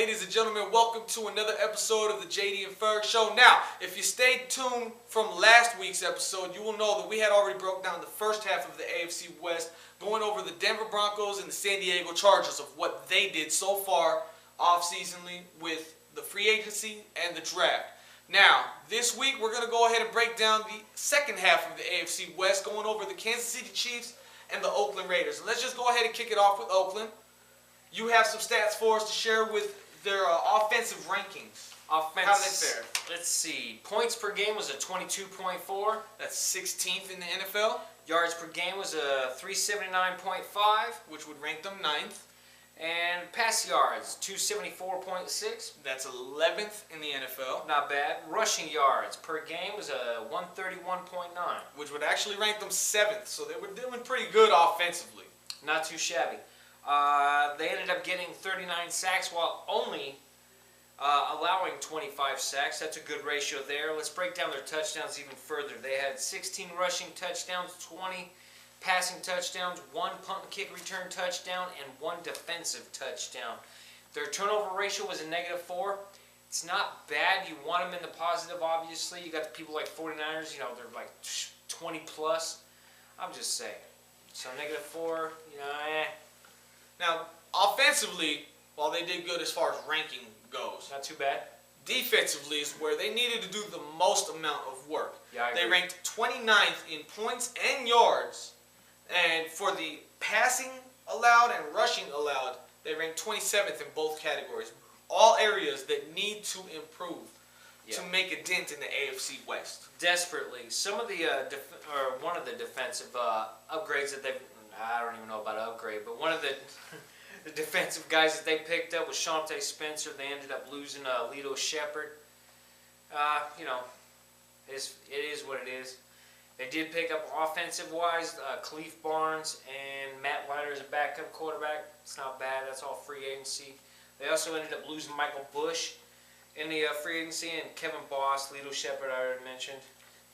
ladies and gentlemen, welcome to another episode of the JD and Ferg Show. Now, if you stayed tuned from last week's episode, you will know that we had already broke down the first half of the AFC West, going over the Denver Broncos and the San Diego Chargers of what they did so far off-seasonally with the free agency and the draft. Now, this week we're going to go ahead and break down the second half of the AFC West, going over the Kansas City Chiefs and the Oakland Raiders. And let's just go ahead and kick it off with Oakland. You have some stats for us to share with their offensive rankings. How did they fare? Let's see. Points per game was a 22.4. That's 16th in the NFL. Yards per game was a 379.5. Which would rank them 9th. And pass yards, 274.6. That's 11th in the NFL. Not bad. Rushing yards per game was a 131.9. Which would actually rank them 7th. So they were doing pretty good offensively. Not too shabby. They ended up getting 39 sacks while only allowing 25 sacks. That's a good ratio there. Let's break down their touchdowns even further. They had 16 rushing touchdowns, 20 passing touchdowns, 1 punt and kick return touchdown, and 1 defensive touchdown. Their turnover ratio was a -4. It's not bad. You want them in the positive, obviously. You got the people like 49ers, they're like 20 plus. I'm just saying. So -4, Now, offensively, while they did good as far as ranking goes, not too bad. Defensively is where they needed to do the most amount of work. Yeah, I agree. They ranked 29th in points and yards, and for the passing allowed and rushing allowed, they ranked 27th in both categories. All areas that need to improve to make a dent in the AFC West. Desperately. Some of the, one of the defensive upgrades that they've, I don't even know about upgrade, but one of the the defensive guys that they picked up was Shawnte Spencer. They ended up losing Lito Shepherd. It is what it is. They did pick up offensive-wise, Khalif Barnes and Matt Leinart as a backup quarterback. It's not bad. That's all free agency. They also ended up losing Michael Bush in the free agency and Kevin Boss, Lito Shepherd I already mentioned.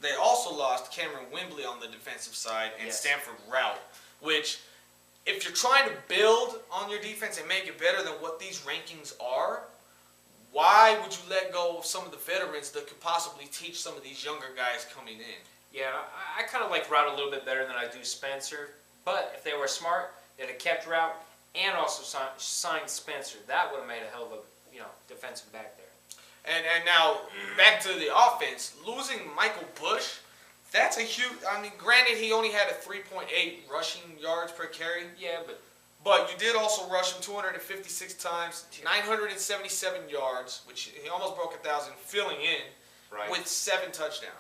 They also lost Cameron Wimbley on the defensive side and Stanford Routt, which, if you're trying to build on your defense and make it better than what these rankings are, why would you let go of some of the veterans that could possibly teach some of these younger guys coming in? Yeah, I kind of like Routt a little bit better than I do Spencer. But if they were smart, they'd have kept Routt and also signed Spencer. That would have made a hell of a defensive back there. And now, back to the offense. Losing Michael Bush, that's a huge... granted, he only had a 3.8 rushing yards per carry. Yeah, but you did also rush him 256 times, 977 yards, which he almost broke 1,000, filling in with 7 touchdowns.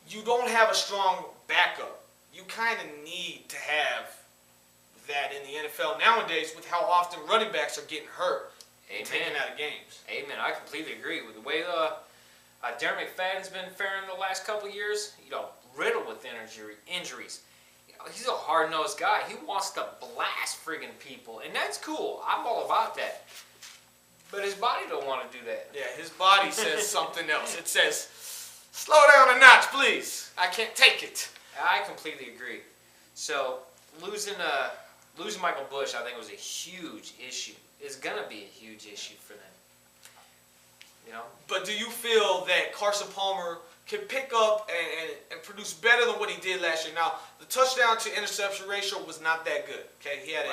You don't have a strong backup. You kind of need to have that in the NFL nowadays with how often running backs are getting hurt and taken out of games. Amen. I completely agree with the way Darren McFadden's been faring the last couple of years. Riddled with injuries. He's a hard-nosed guy. He wants to blast friggin' people, and that's cool. I'm all about that. But his body don't want to do that. Yeah, his body says something else. It says, slow down a notch, please. I can't take it. I completely agree. So losing Michael Bush, I think, was a huge issue. It's gonna be a huge issue for them. But do you feel that Carson Palmer can pick up and produce better than what he did last year? Now, the touchdown to interception ratio was not that good. Okay, he had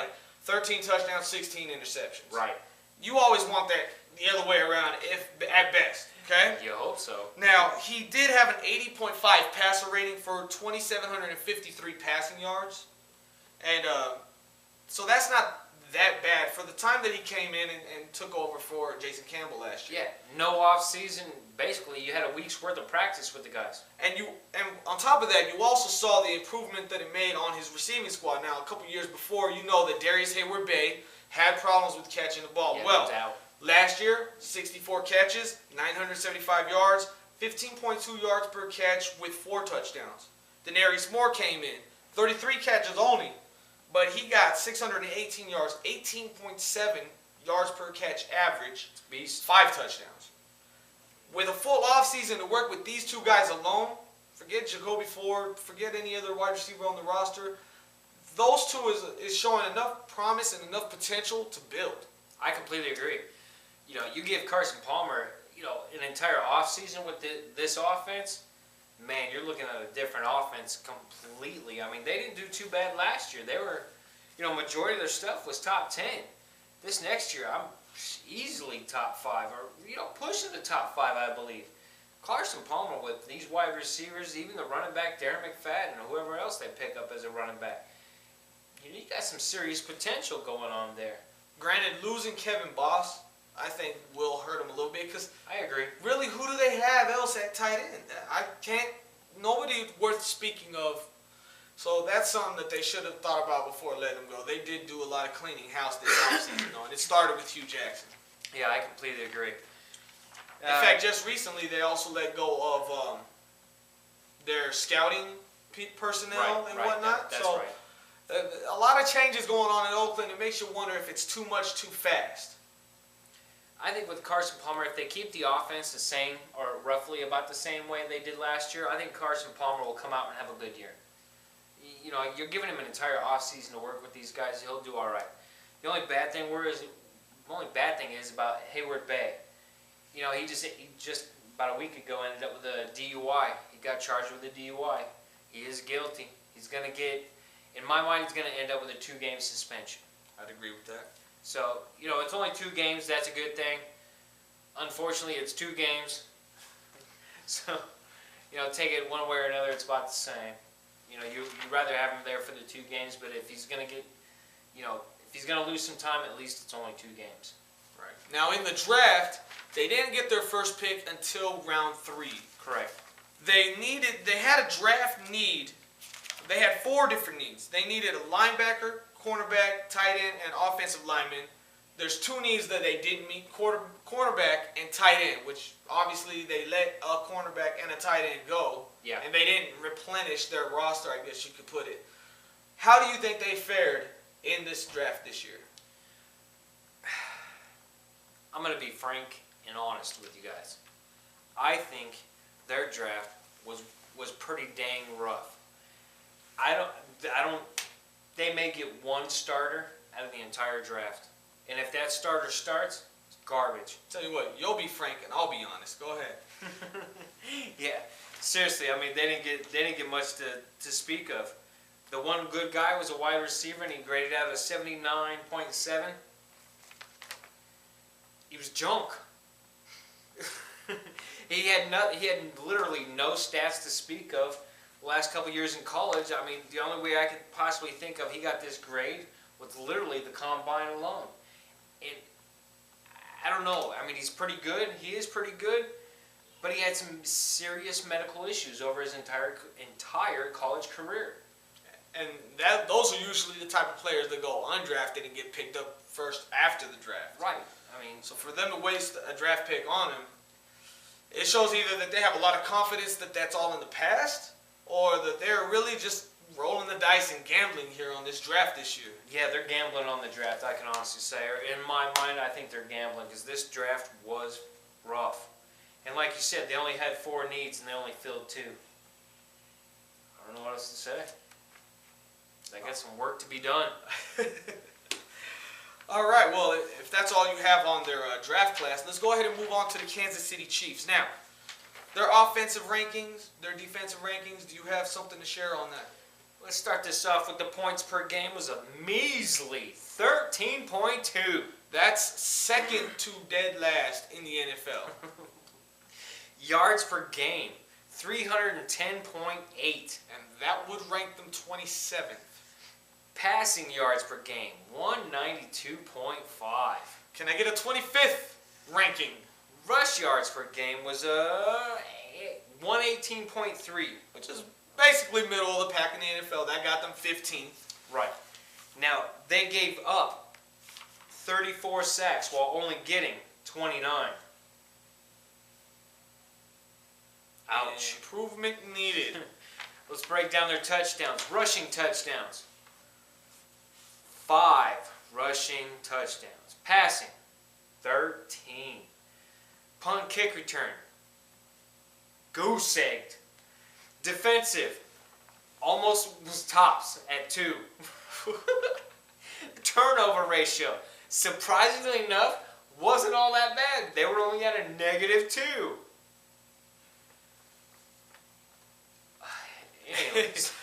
13 touchdowns, 16 interceptions. Right. You always want that the other way around, if at best. Okay. You hope so. Now, he did have an 80.5 passer rating for 2,753 passing yards, and so that's not that bad for the time that he came in and took over for Jason Campbell last year. Yeah, no off season. Basically, you had a week's worth of practice with the guys. And on top of that, you also saw the improvement that it made on his receiving squad. Now, a couple years before, that Darius Hayward-Bay had problems with catching the ball. Yeah, well, no doubt. Last year, 64 catches, 975 yards, 15.2 yards per catch with 4 touchdowns. Denarius Moore came in, 33 catches only, but he got 618 yards, 18.7 yards per catch average, Beast. 5 touchdowns. With a full offseason to work with these 2 guys alone, forget Jacoby Ford, forget any other wide receiver on the roster, those 2 is showing enough promise and enough potential to build. I completely agree. you give Carson Palmer, an entire offseason with this offense, man, you're looking at a different offense completely. I mean, they didn't do too bad last year. They were, majority of their stuff was top 10. This next year, I'm easily top 5 or, pushing the top 5, I believe. Carson Palmer with these wide receivers, even the running back, Darren McFadden, or whoever else they pick up as a running back. You got some serious potential going on there. Granted, losing Kevin Boss, I think, will hurt him a little bit because I agree. Really, who do they have else at tight end? Nobody worth speaking of. So that's something that they should have thought about before letting him go. They did do a lot of cleaning house this offseason, and it started with Hugh Jackson. Yeah, I completely agree. In fact, just recently they also let go of their scouting personnel and whatnot. That's so right. A lot of changes going on in Oakland. It makes you wonder if it's too much too fast. I think with Carson Palmer, if they keep the offense the same or roughly about the same way they did last year, I think Carson Palmer will come out and have a good year. You're giving him an entire offseason to work with these guys. He'll do all right. The only bad thing is about Hayward Bay. He just about a week ago ended up with a DUI. He got charged with a DUI. He is guilty. He's going to get, in my mind, he's going to end up with a 2-game suspension. I'd agree with that. So, it's only 2 games. That's a good thing. Unfortunately, it's 2 games. So, take it one way or another, it's about the same. You'd rather have him there for the 2 games, but if he's going to get, if he's going to lose some time, at least it's only 2 games. Right. Now, in the draft, they didn't get their first pick until round 3. Correct. They had a draft need. They had 4 different needs. They needed a linebacker, cornerback, tight end, and offensive lineman. There's 2 needs that they didn't meet, cornerback and tight end, which obviously they let a cornerback and a tight end go. Yeah. And they didn't replenish their roster, I guess you could put it. How do you think they fared in this draft this year? I'm going to be frank and honest with you guys. I think their draft was pretty dang rough. They may get 1 starter out of the entire draft. And if that starter starts, it's garbage. Tell you what, you'll be frank and I'll be honest. Go ahead. Yeah, seriously. I mean, they didn't get much to speak of. The one good guy was a wide receiver, and he graded out a 79.7. He was junk. He had literally no stats to speak of. The last couple years in college, I mean, the only way I could possibly think of he got this grade was literally the combine alone. And I don't know. I mean, he's pretty good. He is pretty good, but he had some serious medical issues over his entire college career. And those are usually the type of players that go undrafted and get picked up first after the draft. Right. I mean, so for them to waste a draft pick on him, it shows either that they have a lot of confidence that that's all in the past, or that they're really just rolling the dice and gambling here on this draft this year. Yeah, they're gambling on the draft, I can honestly say. In my mind, I think they're gambling because this draft was rough. And like you said, they only had 4 needs and they only filled 2. I don't know what else to say. They got some work to be done. All right, well, if that's all you have on their draft class, let's go ahead and move on to the Kansas City Chiefs. Now, their offensive rankings, their defensive rankings, do you have something to share on that? Let's start this off with the points per game was a measly 13.2. That's second to dead last in the NFL. Yards per game, 310.8. And that would rank them 27th. Passing yards per game, 192.5. Can I get a 25th ranking? Rush yards per game was 118.3. Which is basically middle of the pack in the NFL. That got them 15th. Right. Now, they gave up 34 sacks while only getting 29. Ouch. Improvement needed. Let's break down their touchdowns. Rushing touchdowns. 5 rushing touchdowns. Passing, 13. Punt kick return, goose egged. Defensive, almost was tops at 2. Turnover ratio, surprisingly enough, wasn't all that bad. They were only at a -2. Anyways.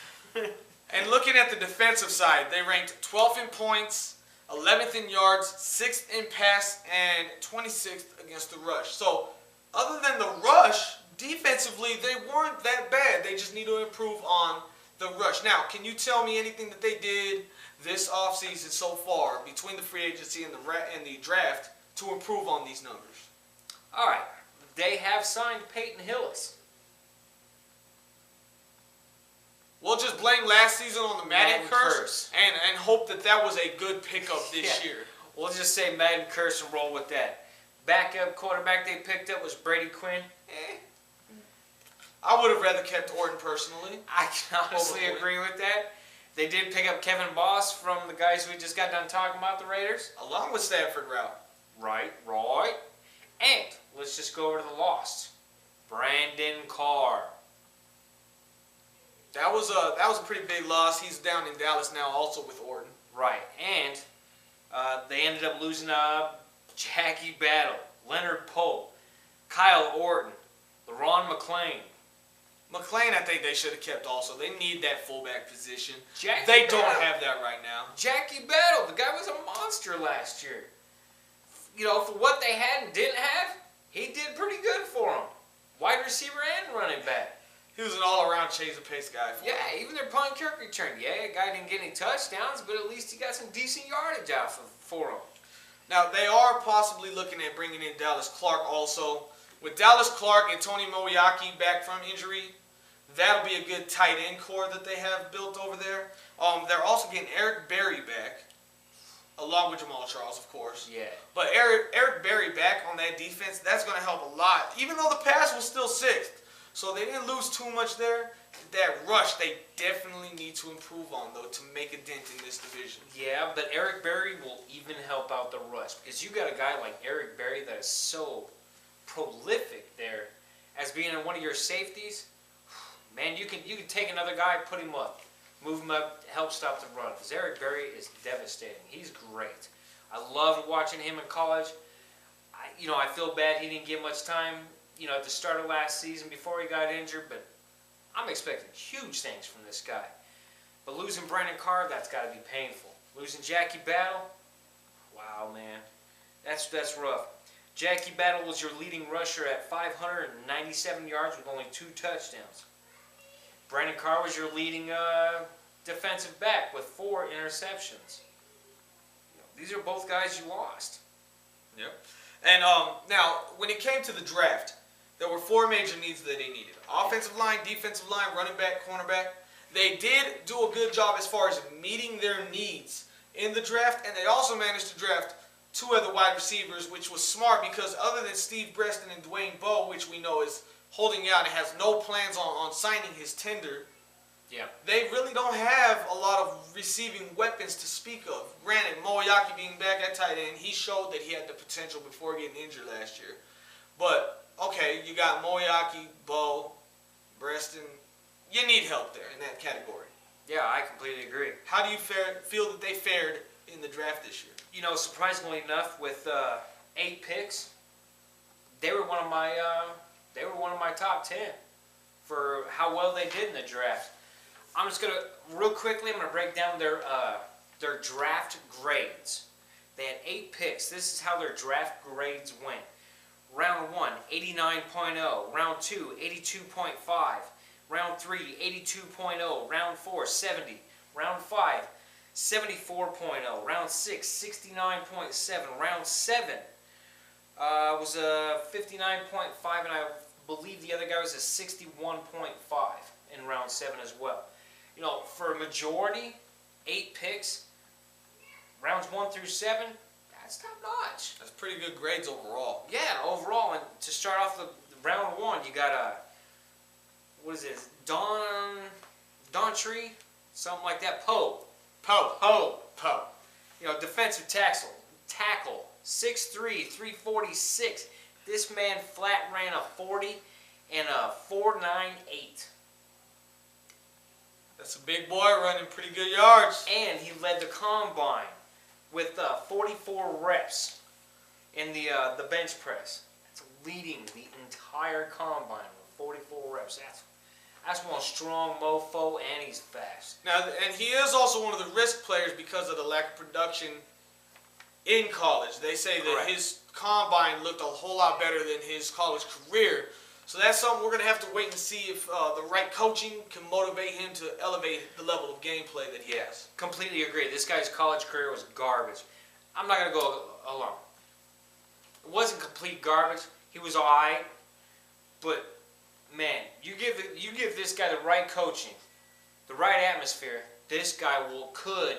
And looking at the defensive side, they ranked 12th in points, 11th in yards, 6th in pass, and 26th against the rush. So, other than the rush, defensively, they weren't that bad. They just need to improve on the rush. Now, can you tell me anything that they did this offseason so far between the free agency and the draft to improve on these numbers? All right. They have signed Peyton Hillis. We'll just blame last season on the Madden curse and hope that was a good pickup this year. We'll just say Madden curse and roll with that. Backup quarterback they picked up was Brady Quinn. I would have rather kept Orton personally. I can honestly agree with that. They did pick up Kevin Boss from the guys we just got done talking about, the Raiders. Along with Stafford Route. Right. And let's just go over to the lost. Brandon Carr. That was a pretty big loss. He's down in Dallas now, also with Orton. Right, and they ended up losing Jackie Battle, Leonard Pope, Kyle Orton, LaRon McClain. McClain, I think they should have kept also. They need that fullback position. They don't have that right now. Jackie Battle, the guy was a monster last year. You know, for what they had and didn't have, he did pretty good for them. Wide receiver and running back. He was an all-around change of pace guy. Even their punt kick return. Yeah, guy didn't get any touchdowns, but at least he got some decent yardage out for him. Now, they are possibly looking at bringing in Dallas Clark also. With Dallas Clark and Tony Moeaki back from injury, that'll be a good tight end core that they have built over there. They're also getting Eric Berry back, along with Jamal Charles, of course. Yeah. But Eric Berry back on that defense, that's going to help a lot, even though the pass was still 6th. So they didn't lose too much there. That rush, they definitely need to improve on, though, to make a dent in this division. Yeah, but Eric Berry will even help out the rush. Because you got a guy like Eric Berry that is so prolific there as being in one of your safeties. Man, you can take another guy, put him up, move him up, help stop the run. Because Eric Berry is devastating. He's great. I loved watching him in college. I feel bad he didn't get much time, at the start of last season before he got injured, but I'm expecting huge things from this guy. But losing Brandon Carr, that's got to be painful. Losing Jackie Battle, wow, man. That's rough. Jackie Battle was your leading rusher at 597 yards with only 2 touchdowns. Brandon Carr was your leading defensive back with 4 interceptions. These are both guys you lost. Yep. And now, when it came to the draft, there were 4 major needs that they needed. Offensive line, defensive line, running back, cornerback. They did do a good job as far as meeting their needs in the draft, and they also managed to draft 2 other wide receivers, which was smart because other than Steve Breston and Dwayne Bowe, which we know is holding out and has no plans on signing his tender, they really don't have a lot of receiving weapons to speak of. Granted, Moeaki being back at tight end, he showed that he had the potential before getting injured last year. But, okay, you got Moeaki, Bowe, Breston. You need help there in that category. Yeah, I completely agree. How do you feel that they fared in the draft this year? Surprisingly enough, with 8 picks, they were one of my top 10 for how well they did in the draft. I'm just gonna real quickly. I'm gonna break down their draft grades. They had 8 picks. This is how their draft grades went. Round 1, 89.0. Round 2, 82.5. Round 3, 82.0. Round 4, 70. Round 5, 74.0. Round 6, 69.7. Round 7 was a 59.5, and I believe the other guy was a 61.5 in round 7 as well. For a majority, 8 picks, rounds 1 through 7, that's top notch. That's pretty good grades overall. Yeah, overall. And to start off the round 1, you got Daughtry, something like that. Poe. Defensive tackle, 6'3", 346. This man flat ran a 40 and a 4.98. That's a big boy running pretty good yards. And he led the combine with 44 reps in the bench press. That's leading the entire combine with 44 reps. That's one strong mofo, and he's fast. Now, and he is also one of the risk players because of the lack of production in college. They say that Correct. his combine looked a whole lot better than his college career. So that's something we're going to have to wait and see if the right coaching can motivate him to elevate the level of gameplay that he has. Completely agree. This guy's college career was garbage. I'm not going to go along. It wasn't complete garbage. He was all right. But, man, you give this guy the right coaching, the right atmosphere, this guy could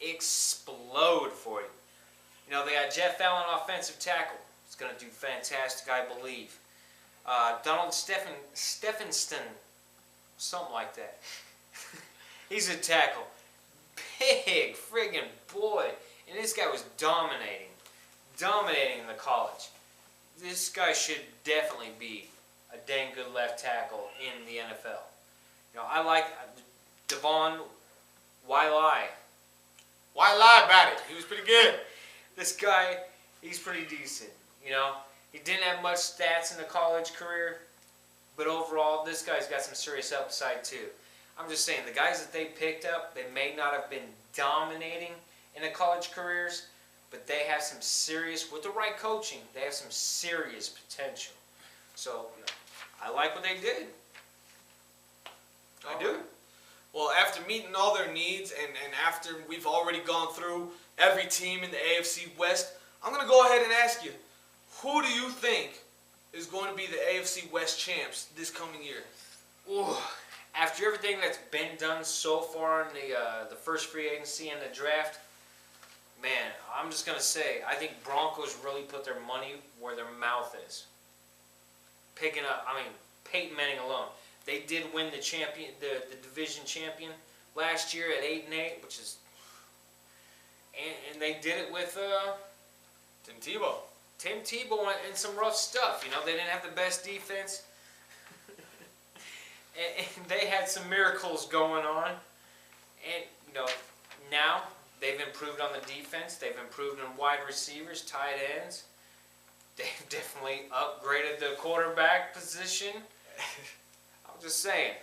explode for you. You know, they got Jeff Allen, offensive tackle. He's going to do fantastic, I believe. Donald Stephenson, something like that. He's a tackle. Big friggin' boy. And this guy was dominating in the college. This guy should definitely be a dang good left tackle in the NFL. You know, I like Devon Wiley. Why lie about it? He was pretty good. This guy, he's pretty decent, you know. He didn't have much stats in the college career, but overall, this guy's got some serious upside too. I'm just saying, the guys that they picked up, they may not have been dominating in their college careers, but they have some serious, with the right coaching, they have some serious potential. So, you know, I like what they did. I do. Well, after meeting all their needs and after we've already gone through every team in the AFC West, I'm going to go ahead and ask you, who do you think is going to be the AFC West champs this coming year? Ooh, after everything that's been done so far in the first free agency and the draft, man, I'm just going to say, I think Broncos really put their money where their mouth is. Picking up, Peyton Manning alone. They did win the division champion last year at 8-8, which is, and they did it with Tim Tebow. Tim Tebow and some rough stuff. You know, they didn't have the best defense, and they had some miracles going on. And you know, now they've improved on the defense. They've improved in wide receivers, tight ends. They've definitely upgraded the quarterback position. I'm just saying,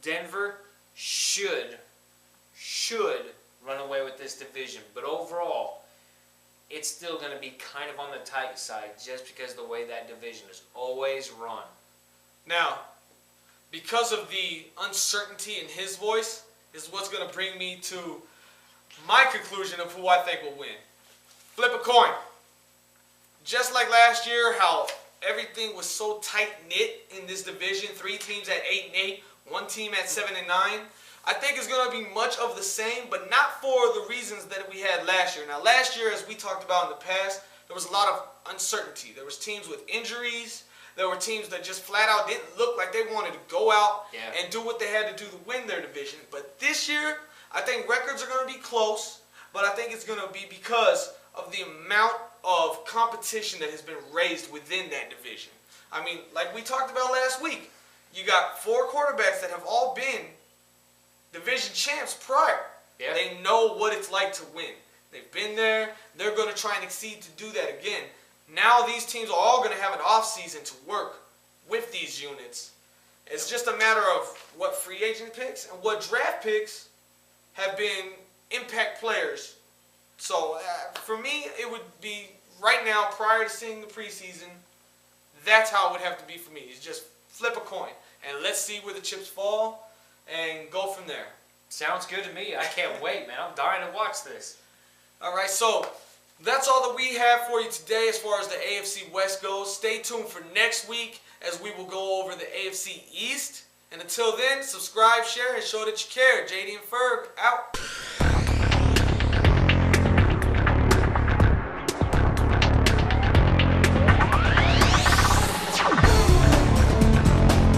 Denver should run away with this division. But overall, it's still going to be kind of on the tight side just because of the way that division is always run. Now, because of the uncertainty in his voice, is what's going to bring me to my conclusion of who I think will win. Flip a coin. Just like last year, how everything was so tight-knit in this division, 3 teams at 8-8, 1 team at 7-9, I think it's going to be much of the same, but not for the reasons that we had last year. Now, last year, as we talked about in the past, there was a lot of uncertainty. There was teams with injuries. There were teams that just flat out didn't look like they wanted to go out and do what they had to do to win their division. But this year, I think records are going to be close, but I think it's going to be because of the amount of competition that has been raised within that division. I mean, like we talked about last week, you got 4 quarterbacks that have all been division champs prior. Yeah. They know what it's like to win. They've been there. They're going to try and exceed to do that again. Now these teams are all going to have an offseason to work with these units. It's just a matter of what free agent picks and what draft picks have been impact players. So for me, it would be right now, prior to seeing the preseason, that's how it would have to be for me. It's just flip a coin and let's see where the chips fall and go from there. Sounds good to me. I can't wait, man. I'm dying to watch this. All right, so that's all that we have for you today as far as the AFC West goes. Stay tuned for next week as we will go over the AFC East. And until then, subscribe, share, and show that you care. JD and Ferg, out.